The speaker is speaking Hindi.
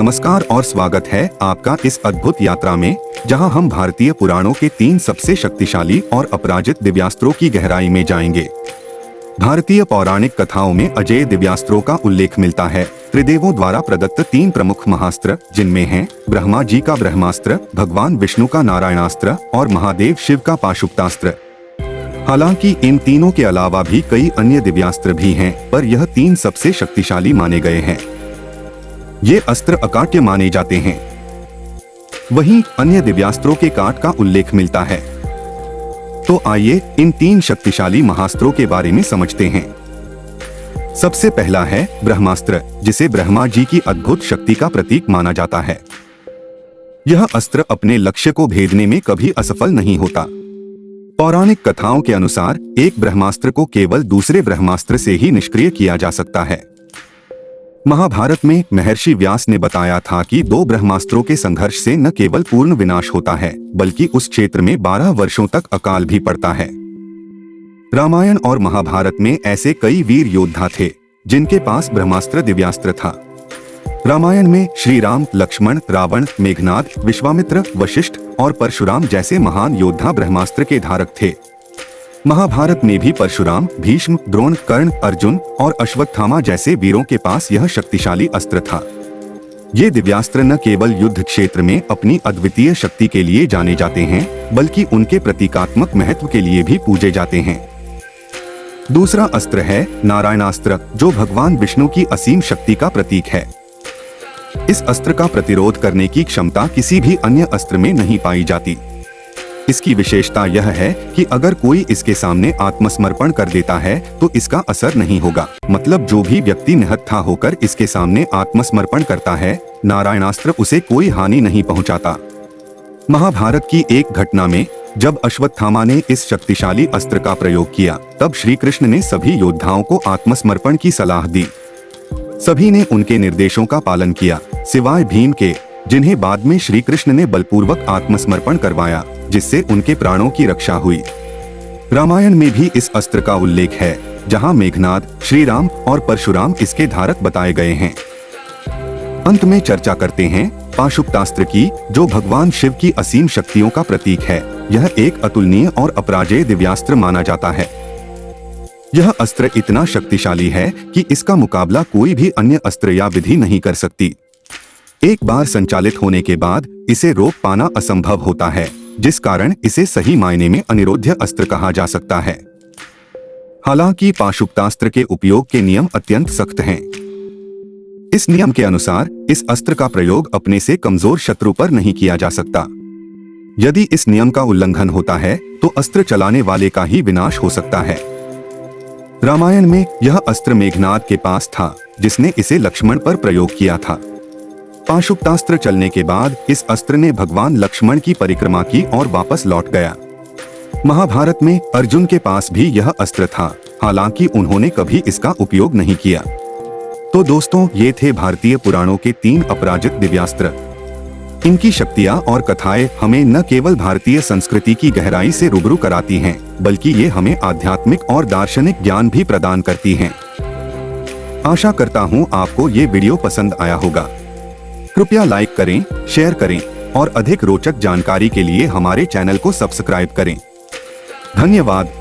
नमस्कार और स्वागत है आपका इस अद्भुत यात्रा में, जहां हम भारतीय पुराणों के 3 सबसे शक्तिशाली और अपराजित दिव्यास्त्रों की गहराई में जाएंगे। भारतीय पौराणिक कथाओं में अजेय दिव्यास्त्रों का उल्लेख मिलता है। त्रिदेवों द्वारा प्रदत्त 3 प्रमुख महास्त्र, जिनमें हैं ब्रह्मा जी का ब्रह्मास्त्र, भगवान विष्णु का नारायणास्त्र और महादेव शिव का पाशुपतास्त्र। हालांकि इन तीनों के अलावा भी कई अन्य दिव्यास्त्र भी हैं, पर यह 3 सबसे शक्तिशाली माने गए हैं। ये अस्त्र अकाट्य माने जाते हैं। वहीं अन्य दिव्यास्त्रों के काट का उल्लेख मिलता है। तो आइए इन 3 शक्तिशाली महास्त्रों के बारे में समझते हैं। सबसे पहला है ब्रह्मास्त्र, जिसे ब्रह्मा जी की अद्भुत शक्ति का प्रतीक माना जाता है। यह अस्त्र अपने लक्ष्य को भेदने में कभी असफल नहीं होता। पौराणिक कथाओं के अनुसार एक ब्रह्मास्त्र को केवल दूसरे ब्रह्मास्त्र से ही निष्क्रिय किया जा सकता है। महाभारत में महर्षि व्यास ने बताया था कि 2 ब्रह्मास्त्रों के संघर्ष से न केवल पूर्ण विनाश होता है, बल्कि उस क्षेत्र में 12 वर्षों तक अकाल भी पड़ता है। रामायण और महाभारत में ऐसे कई वीर योद्धा थे जिनके पास ब्रह्मास्त्र दिव्यास्त्र था। रामायण में श्री राम, लक्ष्मण, रावण, मेघनाद, विश्वामित्र, वशिष्ठ और परशुराम जैसे महान योद्धा ब्रह्मास्त्र के धारक थे। महाभारत में भी परशुराम, भीष्म, द्रोण, कर्ण, अर्जुन और अश्वत्थामा जैसे वीरों के पास यह शक्तिशाली अस्त्र था। ये दिव्यास्त्र न केवल युद्ध क्षेत्र में अपनी अद्वितीय शक्ति के लिए जाने जाते हैं, बल्कि उनके प्रतीकात्मक महत्व के लिए भी पूजे जाते हैं। दूसरा अस्त्र है नारायणास्त्र, जो भगवान विष्णु की असीम शक्ति का प्रतीक है। इस अस्त्र का प्रतिरोध करने की क्षमता किसी भी अन्य अस्त्र में नहीं पाई जाती। इसकी विशेषता यह है कि अगर कोई इसके सामने आत्मसमर्पण कर देता है तो इसका असर नहीं होगा। मतलब जो भी व्यक्ति निहत्था होकर इसके सामने आत्मसमर्पण करता है, नारायणास्त्र उसे कोई हानि नहीं पहुंचाता। महाभारत की एक घटना में जब अश्वत्थामा ने इस शक्तिशाली अस्त्र का प्रयोग किया, तब श्री कृष्ण ने सभी योद्धाओं को आत्मसमर्पण की सलाह दी। सभी ने उनके निर्देशों का पालन किया, सिवाय भीम के, जिन्हें बाद में श्री कृष्ण ने बलपूर्वक आत्मसमर्पण करवाया, जिससे उनके प्राणों की रक्षा हुई। रामायण में भी इस अस्त्र का उल्लेख है, जहां मेघनाद, श्री राम और परशुराम इसके धारक बताए गए हैं। अंत में चर्चा करते हैं पाशुपतास्त्र की, जो भगवान शिव की असीम शक्तियों का प्रतीक है। यह एक अतुलनीय और अपराजेय दिव्यास्त्र माना जाता है। यह अस्त्र इतना शक्तिशाली है कि इसका मुकाबला कोई भी अन्य अस्त्र या विधि नहीं कर सकती। एक बार संचालित होने के बाद इसे रोक पाना असंभव होता है, जिस कारण इसे सही मायने में अनिरोध्य अस्त्र कहा जा सकता है। हालांकि पाशुपतास्त्र के उपयोग के नियम अत्यंत सख्त हैं। इस नियम के अनुसार इस अस्त्र का प्रयोग अपने से कमजोर शत्रु पर नहीं किया जा सकता। यदि इस नियम का उल्लंघन होता है तो अस्त्र चलाने वाले का ही विनाश हो सकता है। रामायण में यह अस्त्र मेघनाद के पास था, जिसने इसे लक्ष्मण पर प्रयोग किया था। पाशुपतास्त्र चलने के बाद इस अस्त्र ने भगवान लक्ष्मण की परिक्रमा की और वापस लौट गया। महाभारत में अर्जुन के पास भी यह अस्त्र था, हालांकि उन्होंने कभी इसका उपयोग नहीं किया। तो दोस्तों, ये थे भारतीय पुराणों के 3 अपराजित दिव्यास्त्र। इनकी शक्तियां और कथाएं हमें न केवल भारतीय संस्कृति की गहराई से रूबरू कराती हैं, बल्कि ये हमें आध्यात्मिक और दार्शनिक ज्ञान भी प्रदान करती हैं। आशा करता हूँ आपको ये वीडियो पसंद आया होगा। कृपया लाइक करें, शेयर करें और अधिक रोचक जानकारी के लिए हमारे चैनल को सब्सक्राइब करें। धन्यवाद।